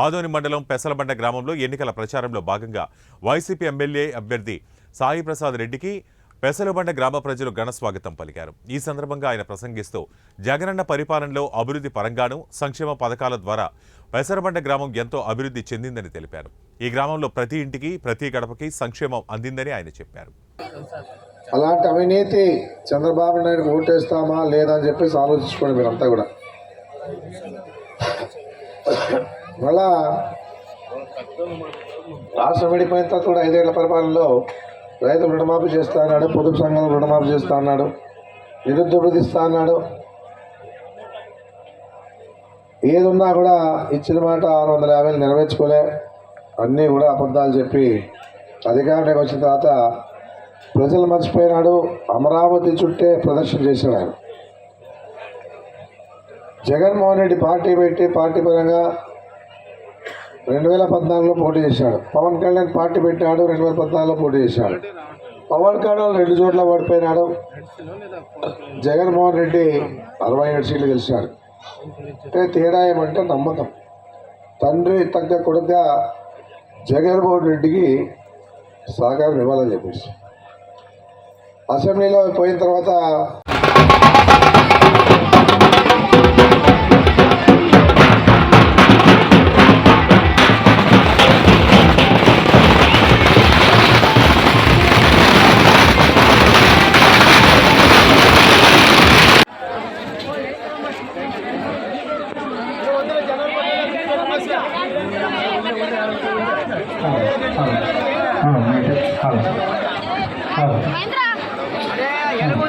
ఆదోని మండలం పెసలబండ గ్రామంలో ఎన్నికల ప్రచారంలో భాగంగా వైసీపీ ఎమ్మెల్యే అభ్యర్థి సాయి ప్రసాద్ రెడ్డికి పెసలబండ గ్రామ ప్రజలు ఘన స్వాగతం పలికారు. ఈ సందర్భంగా ఆయన ప్రసంగిస్తూ జగనన్న పరిపాలనలో అభివృద్ధి పరంగానూ సంక్షేమ పథకాల ద్వారా పెసలబండ గ్రామం ఎంతో అభివృద్ధి చెందిందని తెలిపారు. ఈ గ్రామంలో ప్రతి ఇంటికి ప్రతి గడపకి సంక్షేమం అందిందని ఆయన చెప్పారు. అలాంటి అవినీతి చంద్రబాబు నాయుడు ఓటేస్తామా లేదా అని చెప్పేసి ఆలోచించుకోండి మీరంతా కూడా. మళ్ళా రాష్ట్రం విడిపోయిన తర్వాత కూడా 5 ఏళ్ల పరిపాలనలో రైతులు రుణమాఫీ చేస్తా అన్నాడు, పొదుపు సంఘాలు రుణమాఫీ చేస్తా అన్నాడు, నిరుద్యోగ ఇస్తా అన్నాడు. ఏదున్నా కూడా ఇచ్చిన మాట 650 నెరవేర్చుకోలే. అన్నీ కూడా అబద్ధాలు చెప్పి అధికారానికి వచ్చిన తర్వాత ప్రజలు మర్చిపోయినాడు. అమరావతి చుట్టే ప్రదర్శన చేశాడు ఆయన. జగన్మోహన్ రెడ్డి పార్టీ పెట్టి పార్టీ పరంగా 2014లో పోటీ చేశాడు. పవన్ కళ్యాణ్ పార్టీ పెట్టాడు, 2014లో పోటీ చేశాడు. పవన్ కళ్యాణ్ 2 చోట్ల ఓడిపోయినాడు. జగన్మోహన్ రెడ్డి 67 సీట్లు గెలిచాడు. అంటే తేడా ఏమంటే నమ్మకం. తండ్రి తగ్గ కొడుకుగా జగన్మోహన్ రెడ్డికి సహకారం ఇవ్వాలని చెప్పేసి అసెంబ్లీలో పోయిన తర్వాత